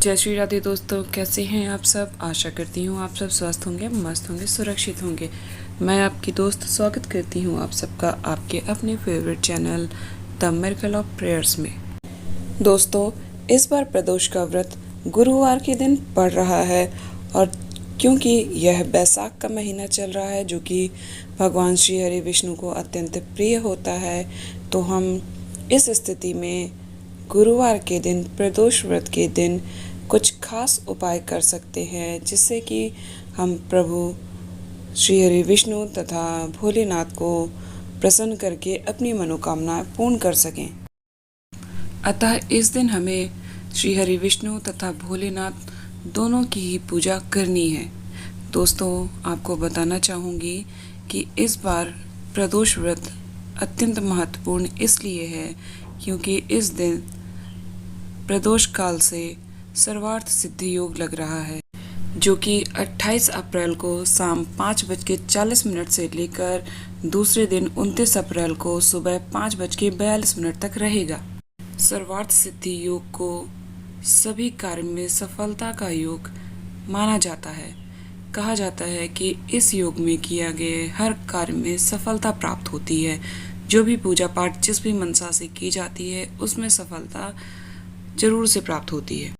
जय श्री राधे दोस्तों, कैसे हैं आप सब। आशा करती हूँ आप सब स्वस्थ होंगे, मस्त होंगे, सुरक्षित होंगे। मैं आपकी दोस्त स्वागत करती हूँ आप सबका आपके अपने favourite channel the miracle of prayers में। दोस्तों, इस बार प्रदोष का व्रत गुरुवार के दिन पड़ रहा है और क्योंकि यह बैसाख का महीना चल रहा है जो कि भगवान श्री हरि विष्णु को अत्यंत प्रिय होता है, तो हम इस स्थिति में गुरुवार के दिन प्रदोष व्रत के दिन कुछ खास उपाय कर सकते हैं जिससे कि हम प्रभु श्री हरि विष्णु तथा भोलेनाथ को प्रसन्न करके अपनी मनोकामना पूर्ण कर सकें। अतः इस दिन हमें श्री हरि विष्णु तथा भोलेनाथ दोनों की ही पूजा करनी है। दोस्तों, आपको बताना चाहूँगी कि इस बार प्रदोष व्रत अत्यंत महत्वपूर्ण इसलिए है क्योंकि इस दिन प्रदोष काल से सर्वार्थ सिद्धि योग लग रहा है जो कि 28 अप्रैल को शाम 5:40 से लेकर दूसरे दिन 29 अप्रैल को सुबह 5:42 तक रहेगा। सर्वार्थ सिद्धि योग को सभी कार्य में सफलता का योग माना जाता है। कहा जाता है कि इस योग में किया गए हर कार्य में सफलता प्राप्त होती है। जो भी पूजा पाठ जिस भी मनसा से की जाती है उसमें सफलता जरूर से प्राप्त होती है।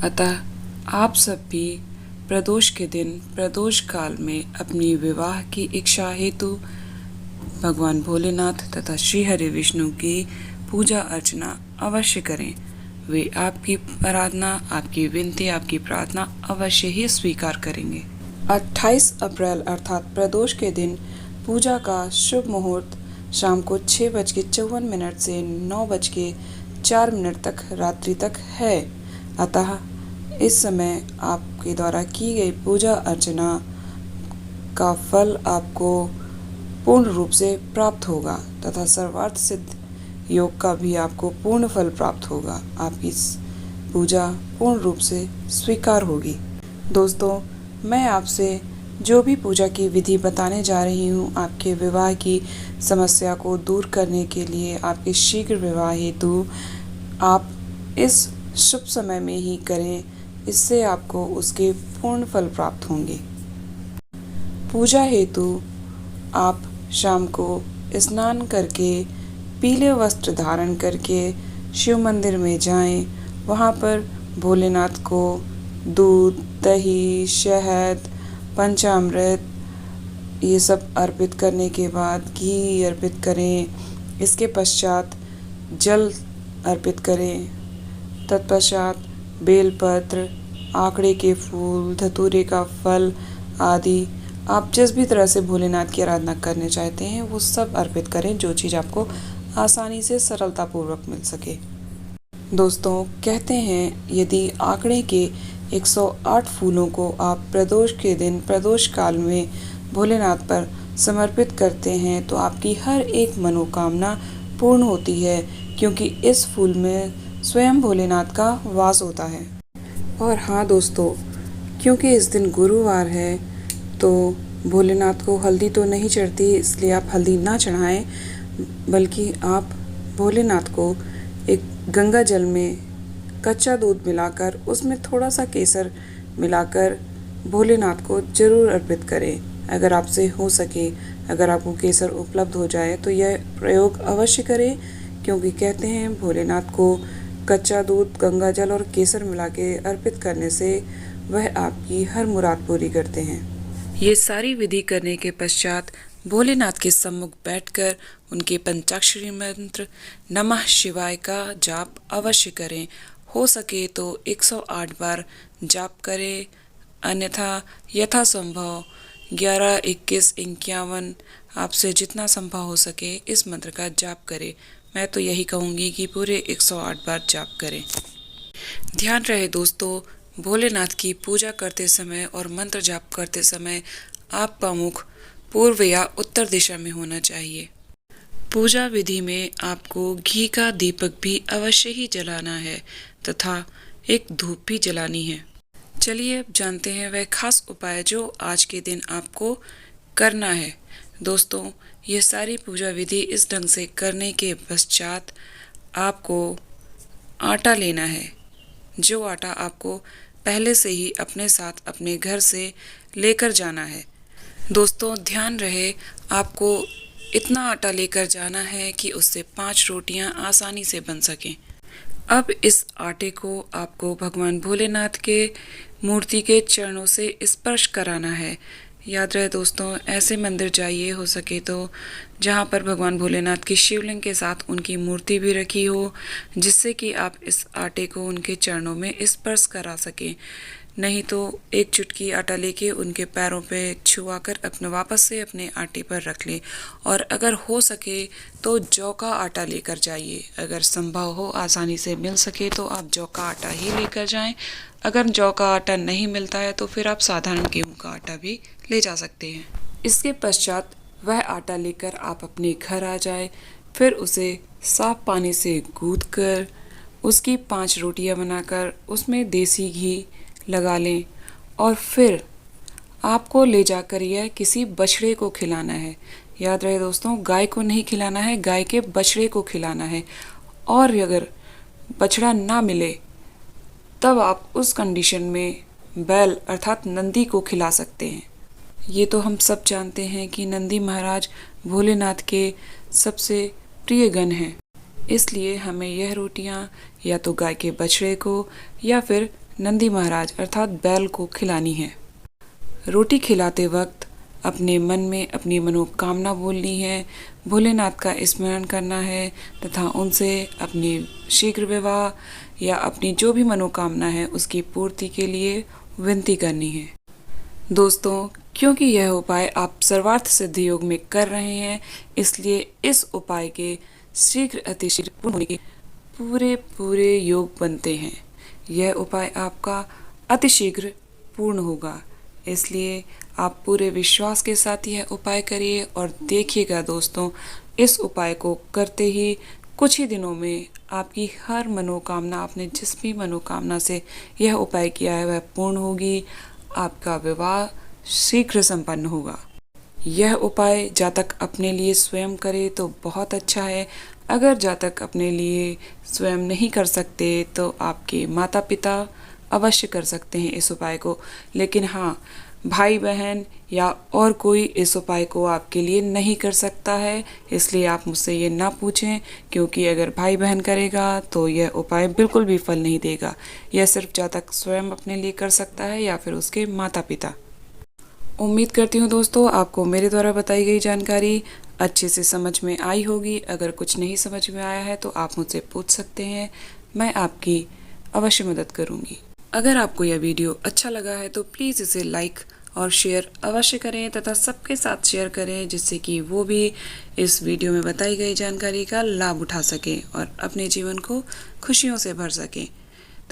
अतः आप सब भी प्रदोष के दिन प्रदोष काल में अपनी विवाह की इच्छा हेतु भगवान भोलेनाथ तथा श्री हरि विष्णु की पूजा अर्चना अवश्य करें। वे आपकी आराधना, आपकी विनती, आपकी प्रार्थना अवश्य ही स्वीकार करेंगे। 28 अप्रैल अर्थात प्रदोष के दिन पूजा का शुभ मुहूर्त शाम को 6:54 से 9:04 तक रात्रि तक है। अतः इस समय आपके द्वारा की गई पूजा अर्चना का फल आपको पूर्ण रूप से प्राप्त होगा तथा सर्वार्थ सिद्ध योग का भी आपको पूर्ण फल प्राप्त होगा। आपकी पूजा पूर्ण रूप से स्वीकार होगी। दोस्तों, मैं आपसे जो भी पूजा की विधि बताने जा रही हूँ आपके विवाह की समस्या को दूर करने के लिए, आपके शीघ्र विवाह हेतु आप इस शुभ समय में ही करें। इससे आपको उसके पूर्ण फल प्राप्त होंगे। पूजा हेतु आप शाम को स्नान करके पीले वस्त्र धारण करके शिव मंदिर में जाएं। वहाँ पर भोलेनाथ को दूध, दही, शहद, पंचामृत ये सब अर्पित करने के बाद घी अर्पित करें। इसके पश्चात जल अर्पित करें। तत्पश्चात बेलपत्र, आंकड़े के फूल, धतूरे का फल आदि आप जिस भी तरह से भोलेनाथ की आराधना करने चाहते हैं वो सब अर्पित करें, जो चीज़ आपको आसानी से सरलतापूर्वक मिल सके। दोस्तों, कहते हैं यदि आंकड़े के 108 फूलों को आप प्रदोष के दिन प्रदोष काल में भोलेनाथ पर समर्पित करते हैं तो आपकी हर एक मनोकामना पूर्ण होती है क्योंकि इस फूल में स्वयं भोलेनाथ का वास होता है। और हाँ दोस्तों, क्योंकि इस दिन गुरुवार है तो भोलेनाथ को हल्दी तो नहीं चढ़ती, इसलिए आप हल्दी ना चढ़ाएं, बल्कि आप भोलेनाथ को एक गंगा जल में कच्चा दूध मिलाकर उसमें थोड़ा सा केसर मिलाकर भोलेनाथ को जरूर अर्पित करें। अगर आपसे हो सके, अगर आपको केसर उपलब्ध हो जाए तो यह प्रयोग अवश्य करें क्योंकि कहते हैं भोलेनाथ को कच्चा दूध, गंगा जल और केसर मिला के अर्पित करने से वह आपकी हर मुराद पूरी करते हैं। ये सारी विधि करने के पश्चात भोलेनाथ के सम्मुख बैठकर उनके पंचाक्षरी मंत्र नमः शिवाय का जाप अवश्य करें। हो सके तो 108 बार जाप करें, अन्यथा यथासंभव 11, 21, 51 आपसे जितना संभव हो सके इस मंत्र का जाप करें। मैं तो यही कहूँगी कि पूरे 108 बार जाप करें। ध्यान रहे दोस्तों, भोलेनाथ की पूजा करते समय और मंत्र जाप करते समय आपका मुख पूर्व या उत्तर दिशा में होना चाहिए। पूजा विधि में आपको घी का दीपक भी अवश्य ही जलाना है तथा एक धूप भी जलानी है। चलिए अब जानते हैं वह खास उपाय जो आज के दिन आपको करना है। दोस्तों, ये सारी पूजा विधि इस ढंग से करने के पश्चात आपको आटा लेना है। जो आटा आपको पहले से ही अपने साथ अपने घर से लेकर जाना है। दोस्तों ध्यान रहे, आपको इतना आटा लेकर जाना है कि उससे 5 रोटियां आसानी से बन सकें। अब इस आटे को आपको भगवान भोलेनाथ के मूर्ति के चरणों से स्पर्श कराना है। याद रहे दोस्तों, ऐसे मंदिर जाइए हो सके तो जहाँ पर भगवान भोलेनाथ की शिवलिंग के साथ उनकी मूर्ति भी रखी हो, जिससे कि आप इस आटे को उनके चरणों में स्पर्श करा सकें। नहीं तो एक चुटकी आटा लेके उनके पैरों पे छुआकर अपने वापस से अपने आटे पर रख लें। और अगर हो सके तो जौ का आटा लेकर जाइए। अगर संभव हो, आसानी से मिल सके तो आप जौ का आटा ही लेकर जाएं। अगर जौ का आटा नहीं मिलता है तो फिर आप साधारण गेहूं का आटा भी ले जा सकते हैं। इसके पश्चात वह आटा लेकर आप अपने घर आ जाए। फिर उसे साफ पानी से गूंथ कर उसकी 5 रोटियां बनाकर उसमें देसी घी लगा लें और फिर आपको ले जाकर यह किसी बछड़े को खिलाना है। याद रहे दोस्तों, गाय को नहीं खिलाना है, गाय के बछड़े को खिलाना है। और अगर बछड़ा ना मिले तब आप उस कंडीशन में बैल अर्थात नंदी को खिला सकते हैं। ये तो हम सब जानते हैं कि नंदी महाराज भोलेनाथ के सबसे प्रिय गण हैं। इसलिए हमें यह रोटियां या तो गाय के बछड़े को या फिर नंदी महाराज अर्थात बैल को खिलानी है। रोटी खिलाते वक्त अपने मन में अपनी मनोकामना बोलनी है, भोलेनाथ का स्मरण करना है तथा उनसे अपनी शीघ्र विवाह या अपनी जो भी मनोकामना है उसकी पूर्ति के लिए विनती करनी है। दोस्तों, क्योंकि यह उपाय आप सर्वार्थ सिद्धि योग में कर रहे हैं, इसलिए इस उपाय के शीघ्र अतिशीघ्र पूर्ण होने के पूरे योग बनते हैं। यह उपाय आपका अतिशीघ्र पूर्ण होगा, इसलिए आप पूरे विश्वास के साथ यह उपाय करिए और देखिएगा दोस्तों, इस उपाय को करते ही कुछ ही दिनों में आपकी हर मनोकामना, आपने जिस भी मनोकामना से यह उपाय किया है वह पूर्ण होगी। आपका विवाह शीघ्र संपन्न होगा। यह उपाय जातक अपने लिए स्वयं करे तो बहुत अच्छा है। अगर जातक अपने लिए स्वयं नहीं कर सकते तो आपके माता पिता अवश्य कर सकते हैं इस उपाय को। लेकिन हाँ, भाई बहन या और कोई इस उपाय को आपके लिए नहीं कर सकता है, इसलिए आप मुझसे ये ना पूछें, क्योंकि अगर भाई बहन करेगा तो यह उपाय बिल्कुल भी फल नहीं देगा। यह सिर्फ जातक स्वयं अपने लिए कर सकता है या फिर उसके माता पिता। उम्मीद करती हूँ दोस्तों, आपको मेरे द्वारा बताई गई जानकारी अच्छे से समझ में आई होगी। अगर कुछ नहीं समझ में आया है तो आप मुझसे पूछ सकते हैं, मैं आपकी अवश्य मदद करूँगी। अगर आपको यह वीडियो अच्छा लगा है तो प्लीज़ इसे लाइक और शेयर अवश्य करें तथा सबके साथ शेयर करें, जिससे कि वो भी इस वीडियो में बताई गई जानकारी का लाभ उठा सकें और अपने जीवन को खुशियों से भर सकें।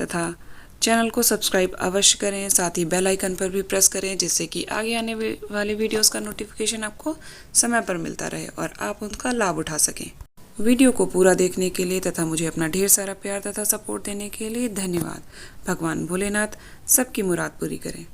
तथा चैनल को सब्सक्राइब अवश्य करें, साथ ही बेल आइकन पर भी प्रेस करें, जिससे कि आगे आने वाले वीडियोस का नोटिफिकेशन आपको समय पर मिलता रहे और आप उनका लाभ उठा सकें। वीडियो को पूरा देखने के लिए तथा मुझे अपना ढेर सारा प्यार तथा सपोर्ट देने के लिए धन्यवाद। भगवान भोलेनाथ सबकी मुराद पूरी करें।